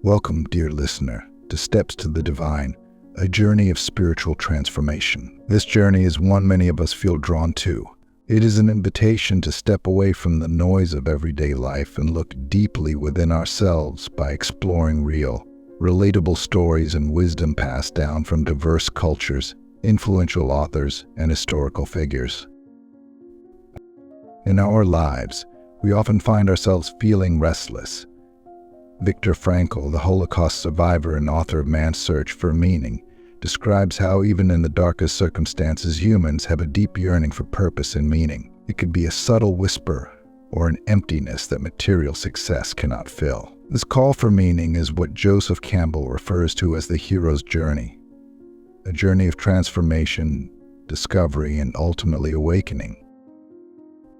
Welcome, dear listener, to Steps to the Divine, a journey of spiritual transformation. This journey is one many of us feel drawn to. It is an invitation to step away from the noise of everyday life and look deeply within ourselves by exploring real, relatable stories and wisdom passed down from diverse cultures, influential authors, and historical figures. In our lives, we often find ourselves feeling restless. Viktor Frankl, the Holocaust survivor and author of Man's Search for Meaning, describes how even in the darkest circumstances humans have a deep yearning for purpose and meaning. It could be a subtle whisper or an emptiness that material success cannot fill. This call for meaning is what Joseph Campbell refers to as the hero's journey, a journey of transformation, discovery, and ultimately awakening.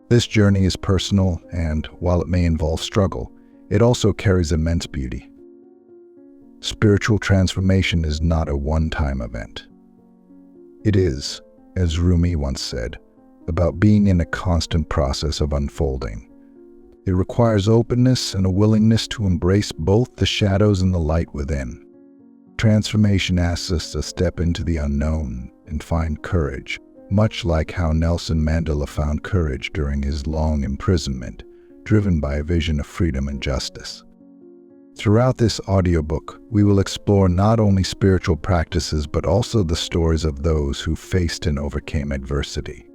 This journey is personal, and while it may involve struggle, it also carries immense beauty. Spiritual transformation is not a one-time event. It is, as Rumi once said, about being in a constant process of unfolding. It requires openness and a willingness to embrace both the shadows and the light within. Transformation asks us to step into the unknown and find courage, much like how Nelson Mandela found courage during his long imprisonment, driven by a vision of freedom and justice. Throughout this audiobook, we will explore not only spiritual practices but also the stories of those who faced and overcame adversity.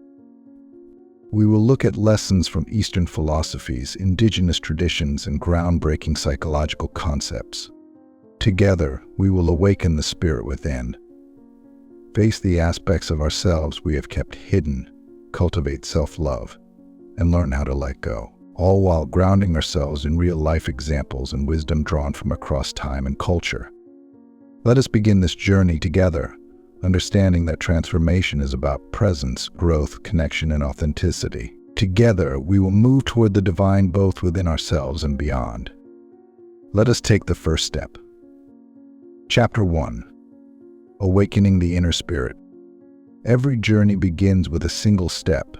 We will look at lessons from Eastern philosophies, indigenous traditions, and groundbreaking psychological concepts. Together, we will awaken the spirit within, face the aspects of ourselves we have kept hidden, cultivate self-love, and learn how to let go, all while grounding ourselves in real-life examples and wisdom drawn from across time and culture. Let us begin this journey together, understanding that transformation is about presence, growth, connection, and authenticity. Together, we will move toward the divine both within ourselves and beyond. Let us take the first step. Chapter 1. Awakening the Inner Spirit. Every journey begins with a single step.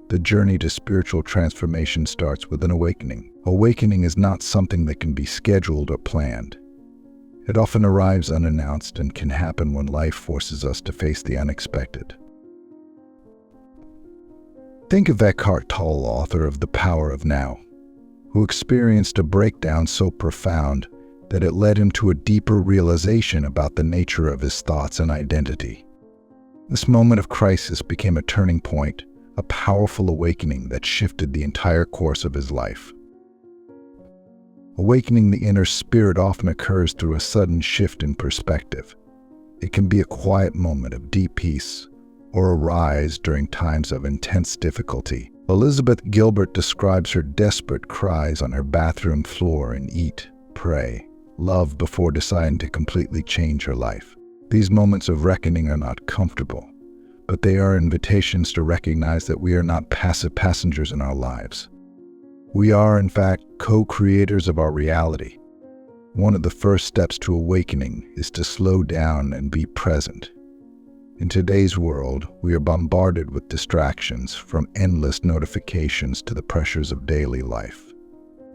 The journey to spiritual transformation starts with an awakening. Awakening is not something that can be scheduled or planned. It often arrives unannounced and can happen when life forces us to face the unexpected. Think of Eckhart Tolle, author of The Power of Now, who experienced a breakdown so profound that it led him to a deeper realization about the nature of his thoughts and identity. This moment of crisis became a turning point, a powerful awakening that shifted the entire course of his life. Awakening the inner spirit often occurs through a sudden shift in perspective. It can be a quiet moment of deep peace or a rise during times of intense difficulty. Elizabeth Gilbert describes her desperate cries on her bathroom floor in Eat, Pray, Love before deciding to completely change her life. These moments of reckoning are not comfortable, but they are invitations to recognize that we are not passive passengers in our lives. We are, in fact, co-creators of our reality. One of the first steps to awakening is to slow down and be present. In today's world, we are bombarded with distractions, from endless notifications to the pressures of daily life.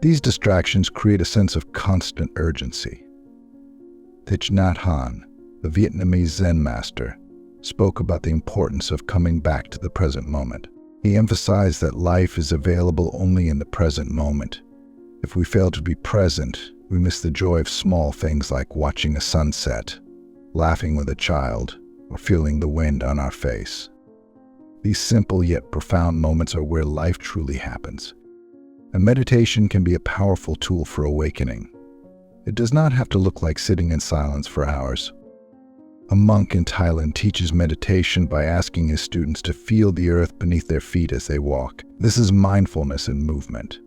These distractions create a sense of constant urgency. Thich Nhat Hanh, the Vietnamese Zen master, spoke about the importance of coming back to the present moment. He emphasized that life is available only in the present moment. If we fail to be present, we miss the joy of small things like watching a sunset, laughing with a child, or feeling the wind on our face. These simple yet profound moments are where life truly happens. And meditation can be a powerful tool for awakening. It does not have to look like sitting in silence for hours. A monk in Thailand teaches meditation by asking his students to feel the earth beneath their feet as they walk. This is mindfulness in movement.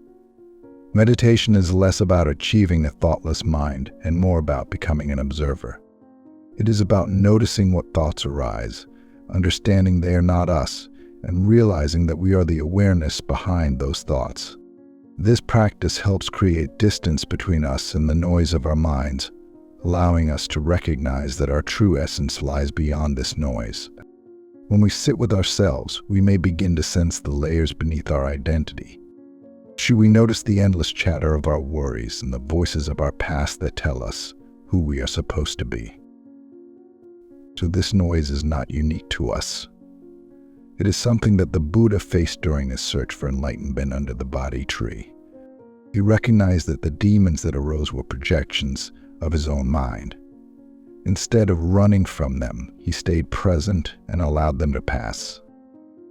Meditation is less about achieving a thoughtless mind and more about becoming an observer. It is about noticing what thoughts arise, understanding they are not us, and realizing that we are the awareness behind those thoughts. This practice helps create distance between us and the noise of our minds, allowing us to recognize that our true essence lies beyond this noise. When we sit with ourselves, we may begin to sense the layers beneath our identity. Should we notice the endless chatter of our worries and the voices of our past that tell us, who we are supposed to be. So this noise is not unique to us. It is something that the Buddha faced during his search for enlightenment under the Bodhi tree. He recognized that the demons that arose were projections of his own mind. Instead of running from them, he stayed present and allowed them to pass.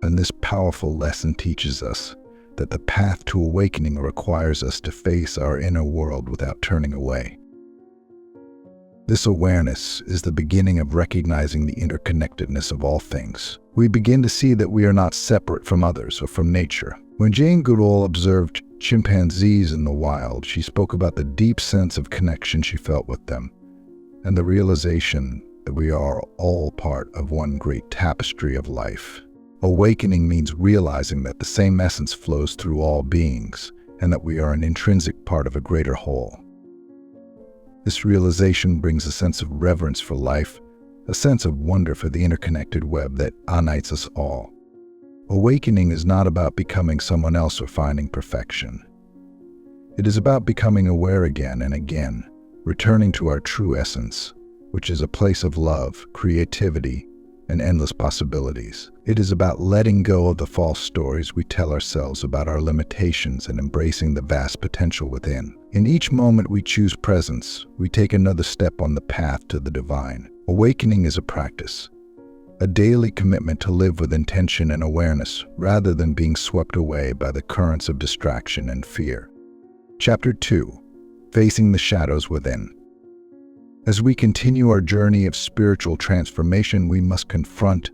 And this powerful lesson teaches us that the path to awakening requires us to face our inner world without turning away. This awareness is the beginning of recognizing the interconnectedness of all things. We begin to see that we are not separate from others or from nature. When Jane Goodall observed chimpanzees in the wild, she spoke about the deep sense of connection she felt with them, and the realization that we are all part of one great tapestry of life. Awakening means realizing that the same essence flows through all beings, and that we are an intrinsic part of a greater whole. This realization brings a sense of reverence for life, a sense of wonder for the interconnected web that unites us all. Awakening is not about becoming someone else or finding perfection. It is about becoming aware again and again, returning to our true essence, which is a place of love, creativity, and endless possibilities. It is about letting go of the false stories we tell ourselves about our limitations and embracing the vast potential within. In each moment we choose presence, we take another step on the path to the divine. Awakening is a practice, a daily commitment to live with intention and awareness rather than being swept away by the currents of distraction and fear. Chapter 2. Facing the shadows within. As we continue our journey of spiritual transformation, we must confront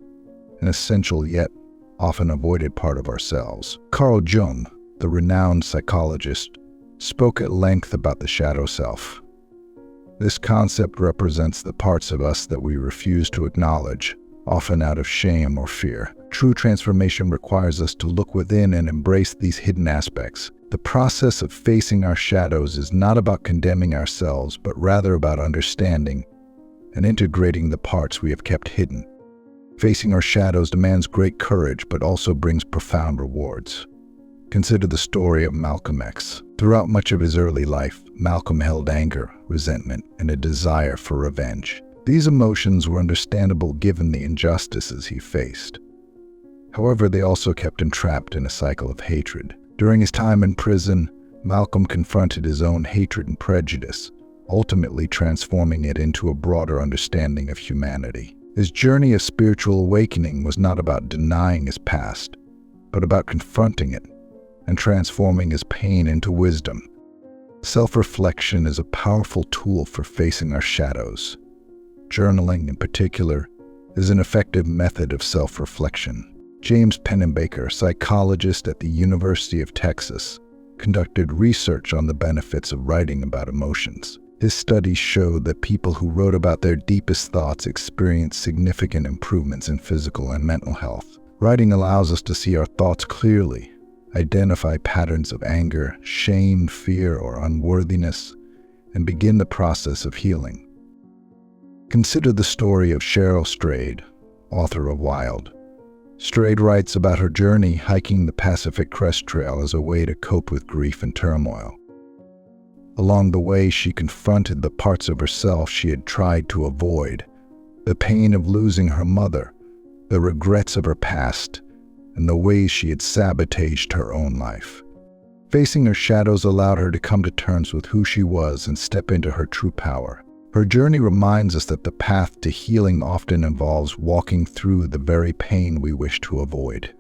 an essential yet often avoided part of ourselves. Carl Jung, the renowned psychologist, spoke at length about the shadow self. This concept represents the parts of us that we refuse to acknowledge, often out of shame or fear. True transformation requires us to look within and embrace these hidden aspects. The process of facing our shadows is not about condemning ourselves, but rather about understanding and integrating the parts we have kept hidden. Facing our shadows demands great courage, but also brings profound rewards. Consider the story of Malcolm X. Throughout much of his early life, Malcolm held anger, resentment, and a desire for revenge. These emotions were understandable given the injustices he faced. However, they also kept him trapped in a cycle of hatred. During his time in prison, Malcolm confronted his own hatred and prejudice, ultimately transforming it into a broader understanding of humanity. His journey of spiritual awakening was not about denying his past, but about confronting it and transforming his pain into wisdom. Self-reflection is a powerful tool for facing our shadows. Journaling, in particular, is an effective method of self-reflection. James Pennebaker, psychologist at the University of Texas, conducted research on the benefits of writing about emotions. His studies showed that people who wrote about their deepest thoughts experienced significant improvements in physical and mental health. Writing allows us to see our thoughts clearly, identify patterns of anger, shame, fear, or unworthiness, and begin the process of healing. Consider the story of Cheryl Strayed, author of Wild. Strayed writes about her journey hiking the Pacific Crest Trail as a way to cope with grief and turmoil. Along the way, she confronted the parts of herself she had tried to avoid, the pain of losing her mother, the regrets of her past, and the ways she had sabotaged her own life. Facing her shadows allowed her to come to terms with who she was and step into her true power. Her journey reminds us that the path to healing often involves walking through the very pain we wish to avoid.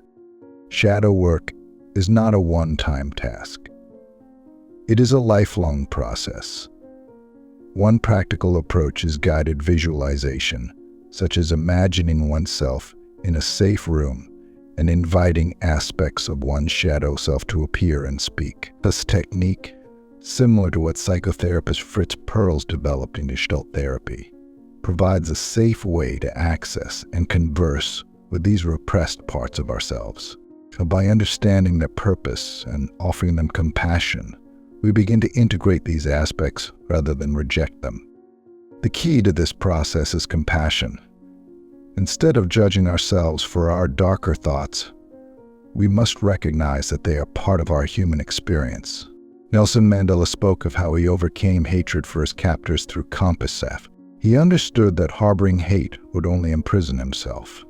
Shadow work is not a one-time task. It is a lifelong process. One practical approach is guided visualization, such as imagining oneself in a safe room and inviting aspects of one's shadow self to appear and speak. This technique, similar to what psychotherapist Fritz Perls developed in Gestalt therapy, provides a safe way to access and converse with these repressed parts of ourselves. By understanding their purpose and offering them compassion, we begin to integrate these aspects rather than reject them. The key to this process is compassion. Instead of judging ourselves for our darker thoughts, we must recognize that they are part of our human experience. Nelson Mandela spoke of how he overcame hatred for his captors through compass. He understood that harboring hate would only imprison himself.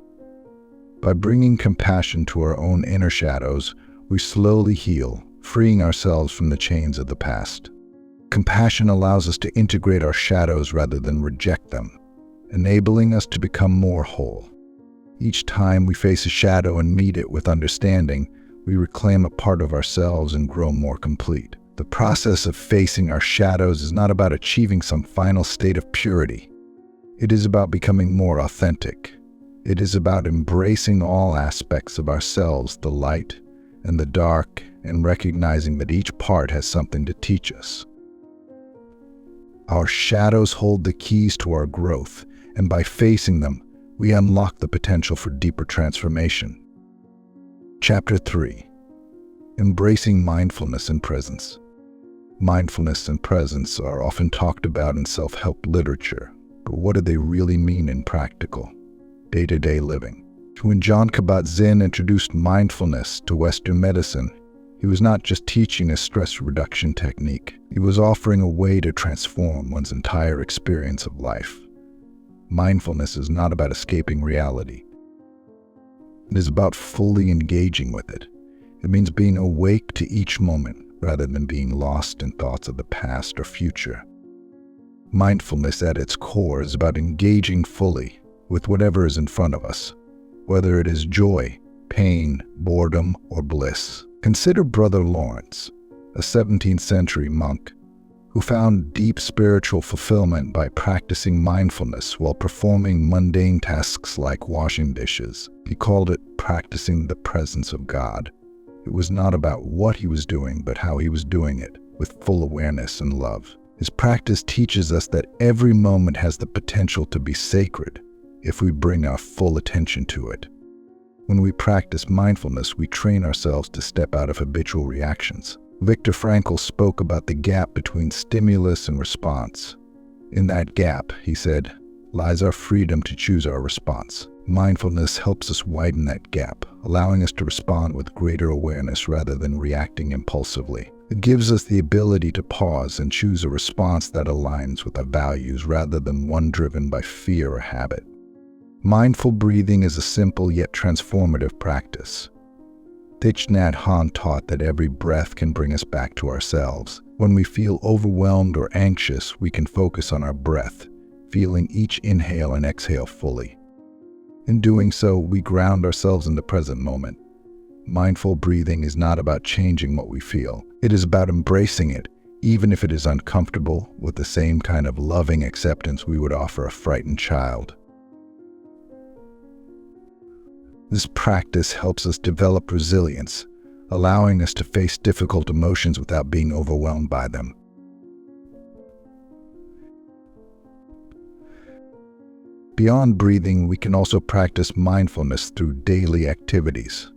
By bringing compassion to our own inner shadows, we slowly heal, freeing ourselves from the chains of the past. Compassion allows us to integrate our shadows rather than reject them, enabling us to become more whole. Each time we face a shadow and meet it with understanding, we reclaim a part of ourselves and grow more complete. The process of facing our shadows is not about achieving some final state of purity. It is about becoming more authentic. It is about embracing all aspects of ourselves, the light and the dark, and recognizing that each part has something to teach us. Our shadows hold the keys to our growth, and by facing them, we unlock the potential for deeper transformation. Chapter 3. Embracing mindfulness and presence. Mindfulness and presence are often talked about in self-help literature, but what do they really mean in practical, day-to-day living? When John Kabat-Zinn introduced mindfulness to Western medicine, he was not just teaching a stress reduction technique, he was offering a way to transform one's entire experience of life. Mindfulness is not about escaping reality. It is about fully engaging with it. It means being awake to each moment rather than being lost in thoughts of the past or future. Mindfulness at its core is about engaging fully with whatever is in front of us, whether it is joy, pain, boredom, or bliss. Consider Brother Lawrence, a 17th century monk who found deep spiritual fulfillment by practicing mindfulness while performing mundane tasks like washing dishes. He called it practicing the presence of God. It was not about what he was doing, but how he was doing it, with full awareness and love. His practice teaches us that every moment has the potential to be sacred if we bring our full attention to it. When we practice mindfulness, we train ourselves to step out of habitual reactions. Viktor Frankl spoke about the gap between stimulus and response. In that gap, he said, lies our freedom to choose our response. Mindfulness helps us widen that gap, allowing us to respond with greater awareness rather than reacting impulsively. It gives us the ability to pause and choose a response that aligns with our values rather than one driven by fear or habit. Mindful breathing is a simple yet transformative practice. Thich Nhat Hanh taught that every breath can bring us back to ourselves. When we feel overwhelmed or anxious, we can focus on our breath, feeling each inhale and exhale fully. In doing so, we ground ourselves in the present moment. Mindful breathing is not about changing what we feel. It is about embracing it, even if it is uncomfortable, with the same kind of loving acceptance we would offer a frightened child. This practice helps us develop resilience, allowing us to face difficult emotions without being overwhelmed by them. Beyond breathing, we can also practice mindfulness through daily activities.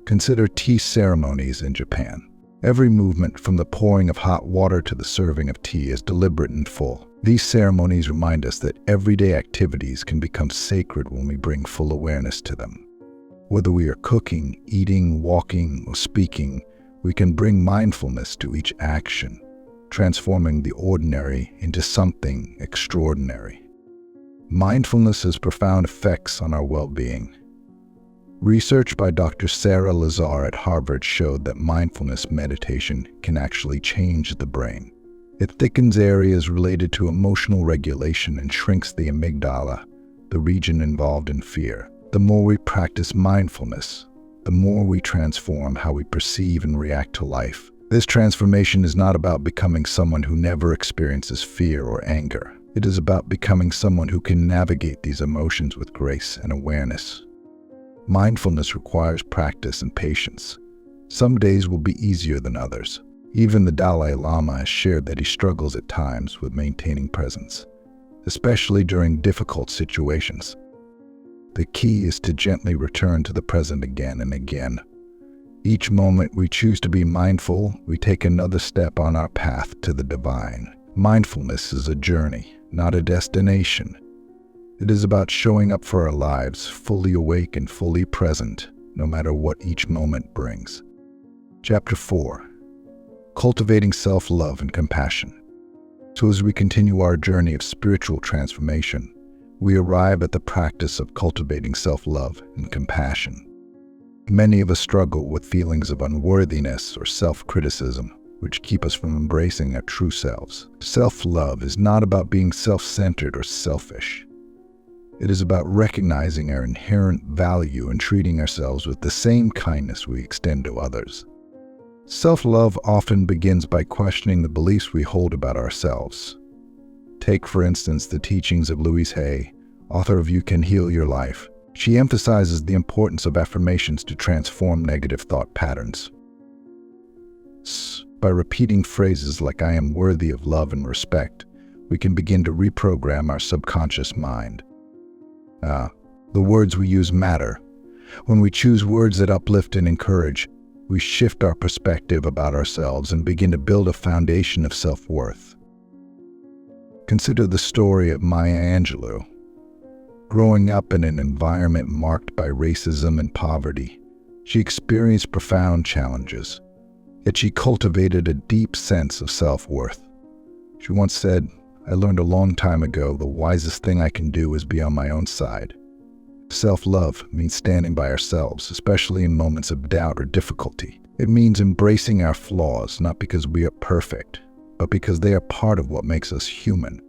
Consider tea ceremonies in Japan. Every movement, from the pouring of hot water to the serving of tea, is deliberate and full. These ceremonies remind us that everyday activities can become sacred when we bring full awareness to them. Whether we are cooking, eating, walking, or speaking, we can bring mindfulness to each action, transforming the ordinary into something extraordinary. Mindfulness has profound effects on our well-being. Research by Dr. Sarah Lazar at Harvard showed that mindfulness meditation can actually change the brain. It thickens areas related to emotional regulation and shrinks the amygdala, the region involved in fear. The more we practice mindfulness, the more we transform how we perceive and react to life. This transformation is not about becoming someone who never experiences fear or anger. It is about becoming someone who can navigate these emotions with grace and awareness. Mindfulness requires practice and patience. Some days will be easier than others. Even the Dalai Lama has shared that he struggles at times with maintaining presence, especially during difficult situations. The key is to gently return to the present again and again. Each moment we choose to be mindful, we take another step on our path to the divine. Mindfulness is a journey, not a destination. It is about showing up for our lives, fully awake and fully present, no matter what each moment brings. Chapter 4. cultivating self-love and compassion. So as we continue our journey of spiritual transformation, we arrive at the practice of cultivating self-love and compassion. Many of us struggle with feelings of unworthiness or self-criticism, which keep us from embracing our true selves. Self-love is not about being self-centered or selfish. It is about recognizing our inherent value and treating ourselves with the same kindness we extend to others. Self-love often begins by questioning the beliefs we hold about ourselves. Take, for instance, the teachings of Louise Hay, author of You Can Heal Your Life. She emphasizes the importance of affirmations to transform negative thought patterns. By repeating phrases like "I am worthy of love and respect," we can begin to reprogram our subconscious mind. The words we use matter. When we choose words that uplift and encourage, we shift our perspective about ourselves and begin to build a foundation of self-worth. Consider the story of Maya Angelou. Growing up in an environment marked by racism and poverty, she experienced profound challenges, yet she cultivated a deep sense of self-worth. She once said, "I learned a long time ago the wisest thing I can do is be on my own side." Self-love means standing by ourselves, especially in moments of doubt or difficulty. It means embracing our flaws, not because we are perfect, but because they are part of what makes us human.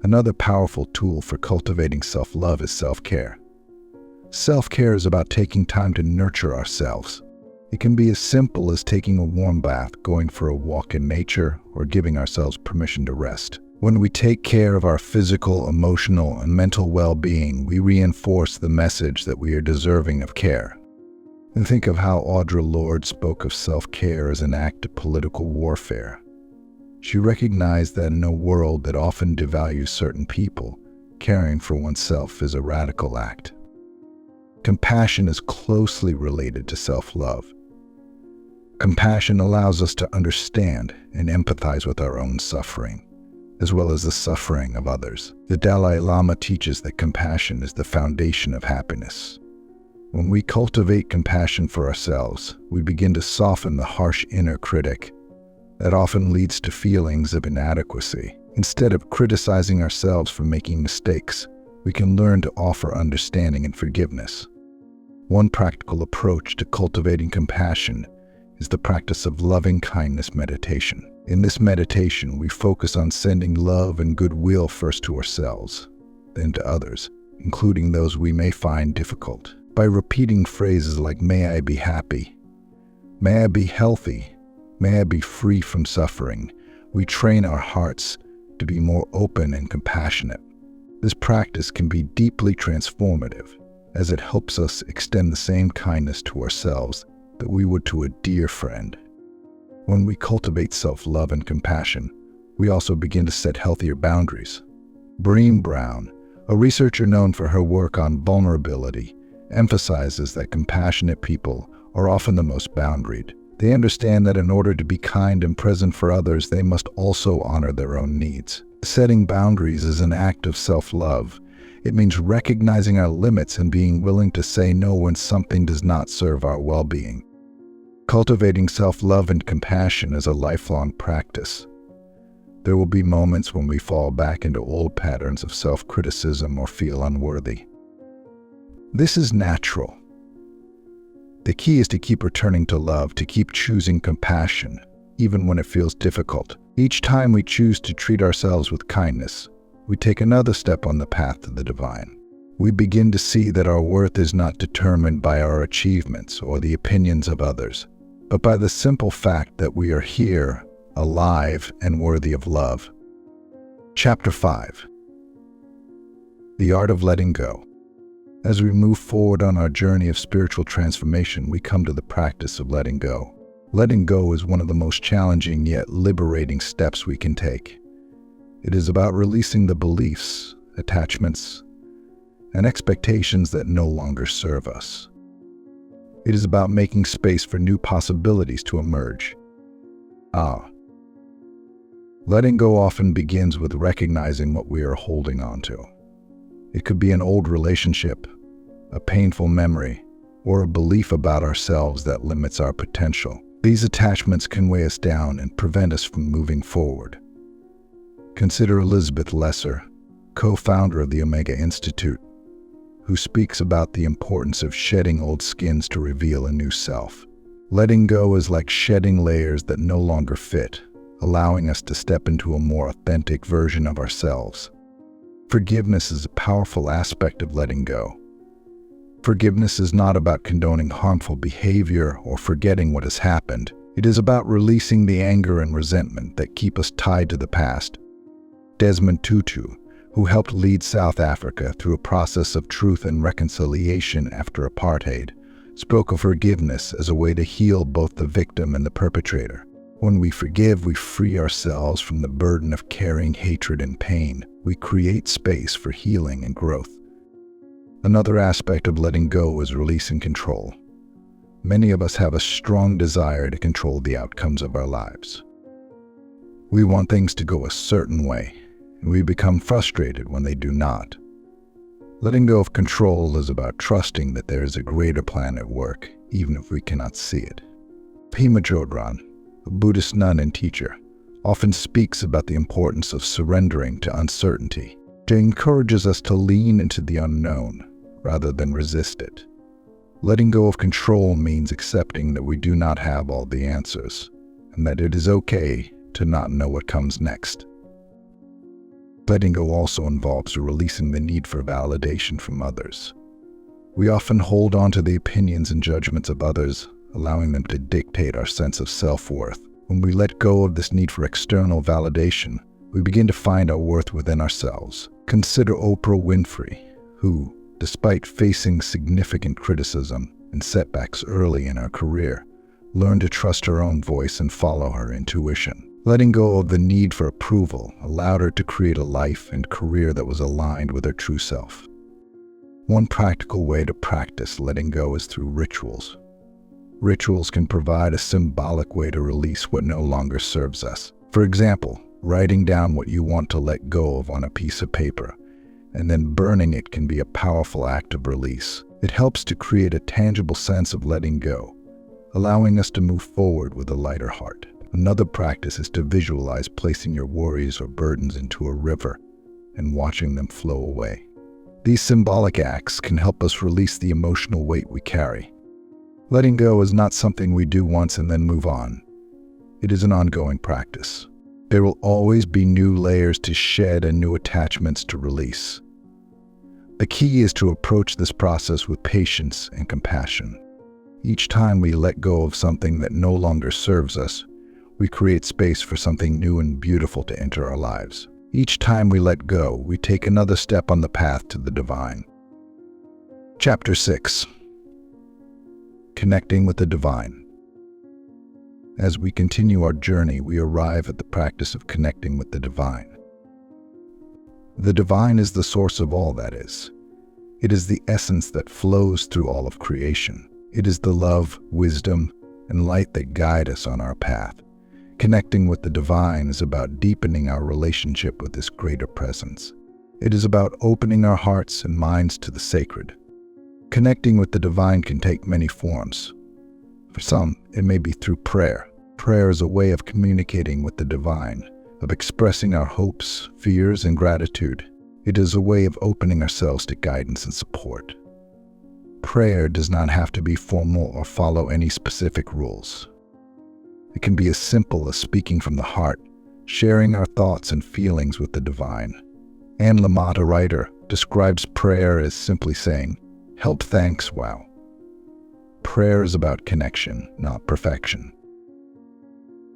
Another powerful tool for cultivating self-love is self-care. Self-care is about taking time to nurture ourselves. It can be as simple as taking a warm bath, going for a walk in nature, or giving ourselves permission to rest. When we take care of our physical, emotional, and mental well-being, we reinforce the message that we are deserving of care. And think of how Audre Lorde spoke of self-care as an act of political warfare. She recognized that in a world that often devalues certain people, caring for oneself is a radical act. Compassion is closely related to self-love. Compassion allows us to understand and empathize with our own suffering, as well as the suffering of others. The Dalai Lama teaches that compassion is the foundation of happiness. When we cultivate compassion for ourselves, we begin to soften the harsh inner critic that often leads to feelings of inadequacy. Instead of criticizing ourselves for making mistakes, we can learn to offer understanding and forgiveness. One practical approach to cultivating compassion is the practice of loving kindness meditation. In this meditation, we focus on sending love and goodwill first to ourselves, then to others, including those we may find difficult. By repeating phrases like "May I be happy," "May I be healthy," "May I be free from suffering," we train our hearts to be more open and compassionate. This practice can be deeply transformative, as it helps us extend the same kindness to ourselves that we would to a dear friend. When we cultivate self-love and compassion, we also begin to set healthier boundaries. Brené Brown, a researcher known for her work on vulnerability, emphasizes that compassionate people are often the most boundaried. They understand that in order to be kind and present for others, they must also honor their own needs. Setting boundaries is an act of self-love. It means recognizing our limits and being willing to say no when something does not serve our well-being. Cultivating self-love and compassion is a lifelong practice. There will be moments when we fall back into old patterns of self-criticism or feel unworthy. This is natural. The key is to keep returning to love, to keep choosing compassion, even when it feels difficult. Each time we choose to treat ourselves with kindness, we take another step on the path to the divine. We begin to see that our worth is not determined by our achievements or the opinions of others, but by the simple fact that we are here, alive, and worthy of love. Chapter 5. The Art of Letting Go. As we move forward on our journey of spiritual transformation, we come to the practice of letting go. Letting go is one of the most challenging yet liberating steps we can take. It is about releasing the beliefs, attachments, and expectations that no longer serve us. It is about making space for new possibilities to emerge. Letting go often begins with recognizing what we are holding on to. It could be an old relationship, a painful memory, or a belief about ourselves that limits our potential. These attachments can weigh us down and prevent us from moving forward. Consider Elizabeth Lesser, co-founder of the Omega Institute, who speaks about the importance of shedding old skins to reveal a new self. Letting go is like shedding layers that no longer fit, allowing us to step into a more authentic version of ourselves. Forgiveness is a powerful aspect of letting go. Forgiveness is not about condoning harmful behavior or forgetting what has happened. It is about releasing the anger and resentment that keep us tied to the past. Desmond Tutu, who helped lead South Africa through a process of truth and reconciliation after apartheid, spoke of forgiveness as a way to heal both the victim and the perpetrator. When we forgive, we free ourselves from the burden of carrying hatred and pain. We create space for healing and growth. Another aspect of letting go is releasing control. Many of us have a strong desire to control the outcomes of our lives. We want things to go a certain way, and we become frustrated when they do not. Letting go of control is about trusting that there is a greater plan at work, even if we cannot see it. Pema Chodron, a Buddhist nun and teacher, often speaks about the importance of surrendering to uncertainty. She encourages us to lean into the unknown rather than resist it. Letting go of control means accepting that we do not have all the answers, and that it is okay to not know what comes next. Letting go also involves releasing the need for validation from others. We often hold on to the opinions and judgments of others, allowing them to dictate our sense of self-worth. When we let go of this need for external validation, we begin to find our worth within ourselves. Consider Oprah Winfrey, who, despite facing significant criticism and setbacks early in her career, learned to trust her own voice and follow her intuition. Letting go of the need for approval allowed her to create a life and career that was aligned with her true self. One practical way to practice letting go is through rituals. Rituals can provide a symbolic way to release what no longer serves us. For example, writing down what you want to let go of on a piece of paper, and then burning it can be a powerful act of release. It helps to create a tangible sense of letting go, allowing us to move forward with a lighter heart. Another practice is to visualize placing your worries or burdens into a river and watching them flow away. These symbolic acts can help us release the emotional weight we carry. Letting go is not something we do once and then move on. It is an ongoing practice. There will always be new layers to shed and new attachments to release. The key is to approach this process with patience and compassion. Each time we let go of something that no longer serves us, we create space for something new and beautiful to enter our lives. Each time we let go, we take another step on the path to the divine. Chapter 6. Connecting with the divine. As we continue our journey, we arrive at the practice of connecting with the divine. The divine is the source of all that is. It is the essence that flows through all of creation. It is the love, wisdom, and light that guide us on our path. Connecting with the divine is about deepening our relationship with this greater presence. It is about opening our hearts and minds to the sacred. Connecting with the divine can take many forms. For some, it may be through prayer. Prayer is a way of communicating with the divine, of expressing our hopes, fears, and gratitude. It is a way of opening ourselves to guidance and support. Prayer does not have to be formal or follow any specific rules. It can be as simple as speaking from the heart, sharing our thoughts and feelings with the divine. Anne Lamott, a writer, describes prayer as simply saying, "Help, thanks, wow." Prayer is about connection, not perfection.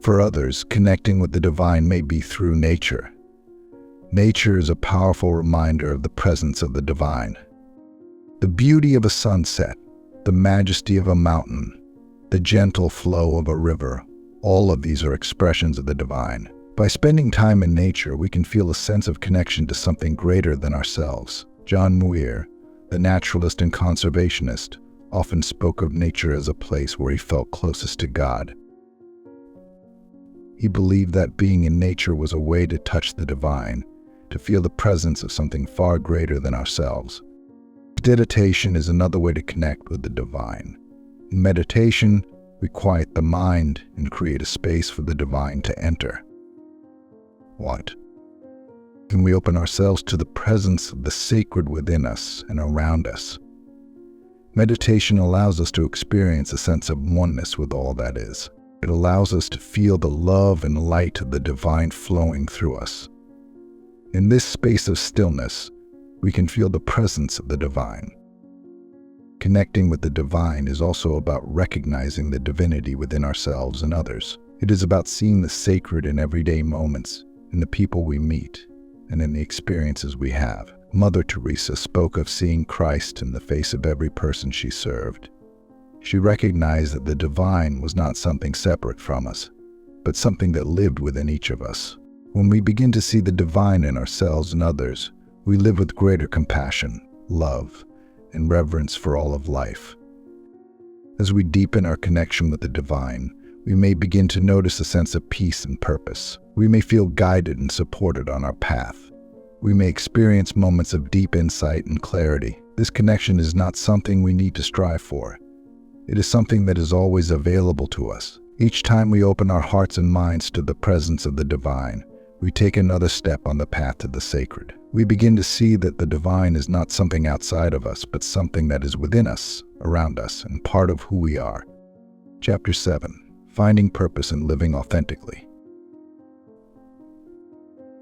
For others, connecting with the divine may be through nature. Nature is a powerful reminder of the presence of the divine. The beauty of a sunset, the majesty of a mountain, the gentle flow of a river, all of these are expressions of the divine. By spending time in nature, we can feel a sense of connection to something greater than ourselves. John Muir, the naturalist and conservationist, often spoke of nature as a place where he felt closest to God. He believed that being in nature was a way to touch the divine, to feel the presence of something far greater than ourselves. Meditation is another way to connect with the divine. In meditation, We quiet the mind and create a space for the divine to enter. What? When we open ourselves to the presence of the sacred within us and around us. Meditation allows us to experience a sense of oneness with all that is. It allows us to feel the love and light of the divine flowing through us. In this space of stillness, we can feel the presence of the divine. Connecting with the divine is also about recognizing the divinity within ourselves and others. It is about seeing the sacred in everyday moments, in the people we meet, and in the experiences we have. Mother Teresa spoke of seeing Christ in the face of every person she served. She recognized that the divine was not something separate from us, but something that lived within each of us. When we begin to see the divine in ourselves and others, we live with greater compassion, love, and reverence for all of life. As we deepen our connection with the divine, we may begin to notice a sense of peace and purpose. We may feel guided and supported on our path. We may experience moments of deep insight and clarity. This connection is not something we need to strive for. It is something that is always available to us. Each time we open our hearts and minds to the presence of the divine, we take another step on the path to the sacred. We begin to see that the divine is not something outside of us, but something that is within us, around us, and part of who we are. Chapter 7. Finding Purpose and Living Authentically.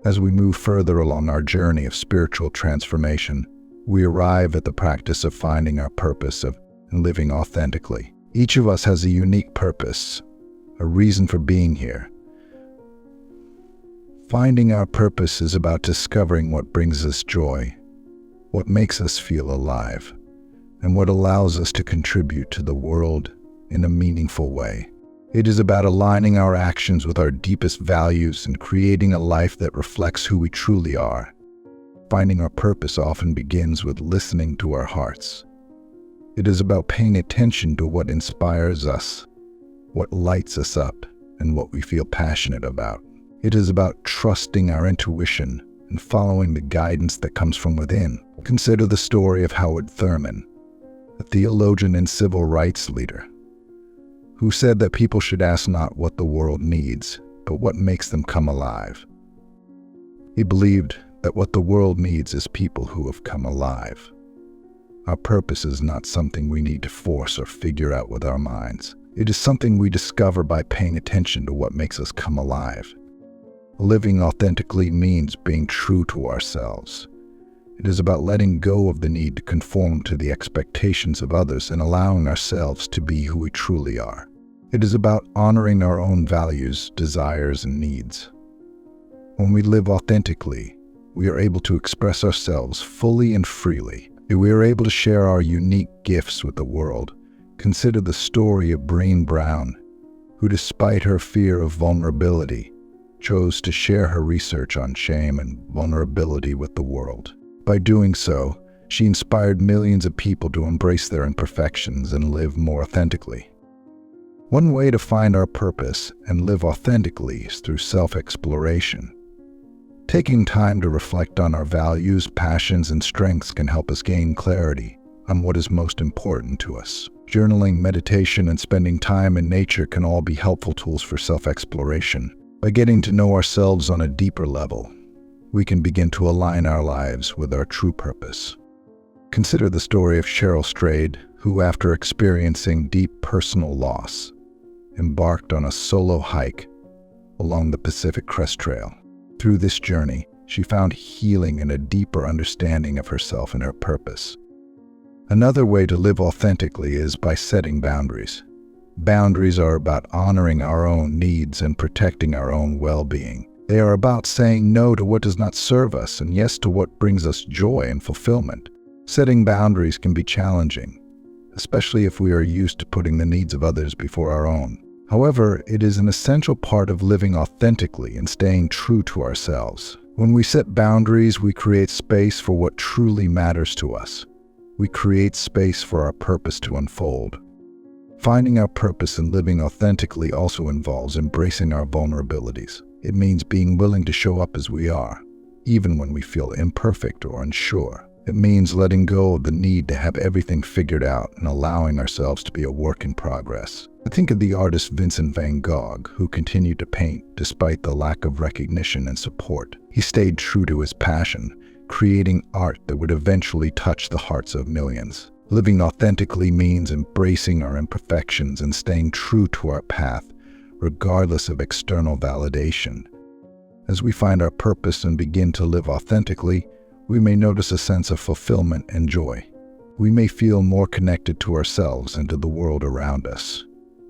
As we move further along our journey of spiritual transformation, we arrive at the practice of finding our purpose and living authentically. Each of us has a unique purpose, a reason for being here. Finding our purpose is about discovering what brings us joy, what makes us feel alive, and what allows us to contribute to the world in a meaningful way. It is about aligning our actions with our deepest values and creating a life that reflects who we truly are. Finding our purpose often begins with listening to our hearts. It is about paying attention to what inspires us, what lights us up, and what we feel passionate about. It is about trusting our intuition and following the guidance that comes from within. Consider the story of Howard Thurman, a theologian and civil rights leader, who said that people should ask not what the world needs, but what makes them come alive. He believed that what the world needs is people who have come alive. Our purpose is not something we need to force or figure out with our minds. It is something we discover by paying attention to what makes us come alive. Living authentically means being true to ourselves. It is about letting go of the need to conform to the expectations of others and allowing ourselves to be who we truly are. It is about honoring our own values, desires, and needs. When we live authentically, we are able to express ourselves fully and freely. We are able to share our unique gifts with the world. Consider the story of Brené Brown, who, despite her fear of vulnerability, chose to share her research on shame and vulnerability with the world. By doing so, she inspired millions of people to embrace their imperfections and live more authentically. One way to find our purpose and live authentically is through self-exploration. Taking time to reflect on our values, passions, and strengths can help us gain clarity on what is most important to us. Journaling, meditation, and spending time in nature can all be helpful tools for self-exploration. By getting to know ourselves on a deeper level, we can begin to align our lives with our true purpose. Consider the story of Cheryl Strayed, who, after experiencing deep personal loss, embarked on a solo hike along the Pacific Crest Trail. Through this journey, she found healing and a deeper understanding of herself and her purpose. Another way to live authentically is by setting boundaries. Boundaries are about honoring our own needs and protecting our own well-being. They are about saying no to what does not serve us and yes to what brings us joy and fulfillment. Setting boundaries can be challenging, especially if we are used to putting the needs of others before our own. However, it is an essential part of living authentically and staying true to ourselves. When we set boundaries, we create space for what truly matters to us. We create space for our purpose to unfold. Finding our purpose and living authentically also involves embracing our vulnerabilities. It means being willing to show up as we are, even when we feel imperfect or unsure. It means letting go of the need to have everything figured out and allowing ourselves to be a work in progress. I think of the artist Vincent van Gogh, who continued to paint despite the lack of recognition and support. He stayed true to his passion, creating art that would eventually touch the hearts of millions. Living authentically means embracing our imperfections and staying true to our path, regardless of external validation. As we find our purpose and begin to live authentically, we may notice a sense of fulfillment and joy. We may feel more connected to ourselves and to the world around us.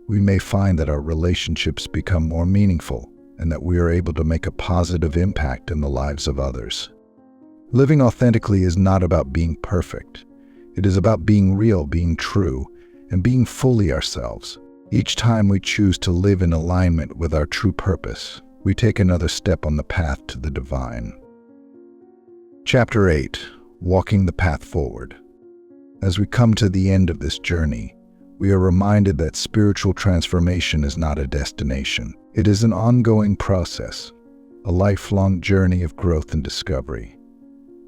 We may find that our relationships become more meaningful and that we are able to make a positive impact in the lives of others. Living authentically is not about being perfect. It is about being real, being true, and being fully ourselves. Each time we choose to live in alignment with our true purpose, we take another step on the path to the divine. Chapter 8. Walking the Path Forward. As we come to the end of this journey, we are reminded that spiritual transformation is not a destination. It is an ongoing process, a lifelong journey of growth and discovery.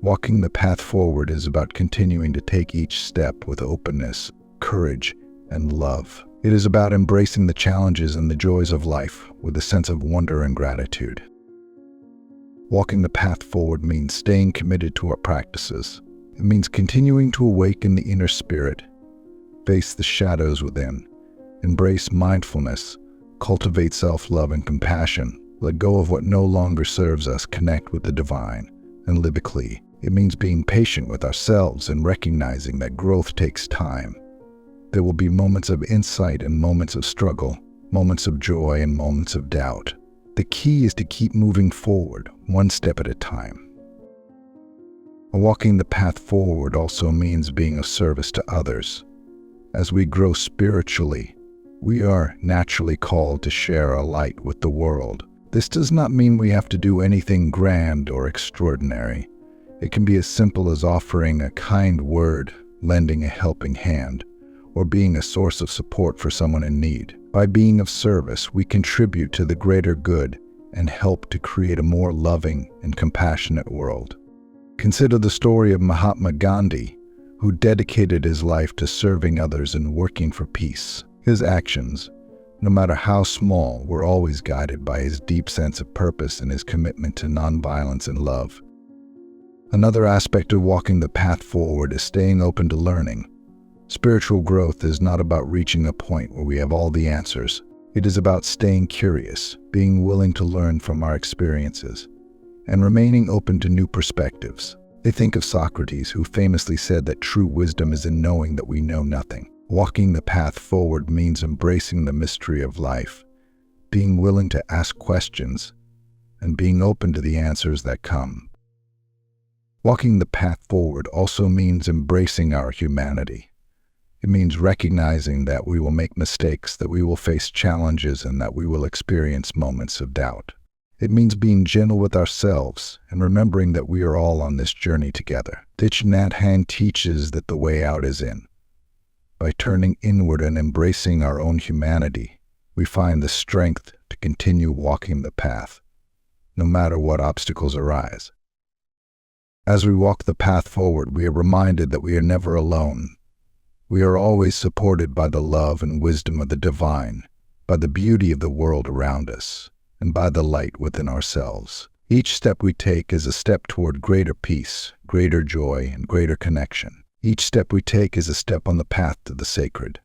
Walking the path forward is about continuing to take each step with openness, courage, and love. It is about embracing the challenges and the joys of life with a sense of wonder and gratitude. Walking the path forward means staying committed to our practices. It means continuing to awaken the inner spirit, face the shadows within, embrace mindfulness, cultivate self-love and compassion, let go of what no longer serves us, connect with the divine, and live authentically. It means being patient with ourselves and recognizing that growth takes time. There will be moments of insight and moments of struggle, moments of joy and moments of doubt. The key is to keep moving forward, one step at a time. Walking the path forward also means being of service to others. As we grow spiritually, we are naturally called to share our light with the world. This does not mean we have to do anything grand or extraordinary. It can be as simple as offering a kind word, lending a helping hand, or being a source of support for someone in need. By being of service, we contribute to the greater good and help to create a more loving and compassionate world. Consider the story of Mahatma Gandhi, who dedicated his life to serving others and working for peace. His actions, no matter how small, were always guided by his deep sense of purpose and his commitment to nonviolence and love. Another aspect of walking the path forward is staying open to learning. Spiritual growth is not about reaching a point where we have all the answers. It is about staying curious, being willing to learn from our experiences, and remaining open to new perspectives. They think of Socrates, who famously said that true wisdom is in knowing that we know nothing. Walking the path forward means embracing the mystery of life, being willing to ask questions, and being open to the answers that come. Walking the path forward also means embracing our humanity. It means recognizing that we will make mistakes, that we will face challenges, and that we will experience moments of doubt. It means being gentle with ourselves and remembering that we are all on this journey together. Thich Nhat Hanh teaches that the way out is in. By turning inward and embracing our own humanity, we find the strength to continue walking the path, no matter what obstacles arise. As we walk the path forward, we are reminded that we are never alone. We are always supported by the love and wisdom of the divine, by the beauty of the world around us, and by the light within ourselves. Each step we take is a step toward greater peace, greater joy, and greater connection. Each step we take is a step on the path to the sacred.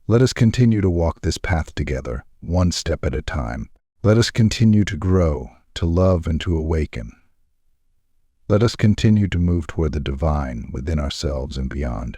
Let us continue to walk this path together, one step at a time. Let us continue to grow, to love, and to awaken. Let us continue to move toward the divine within ourselves and beyond.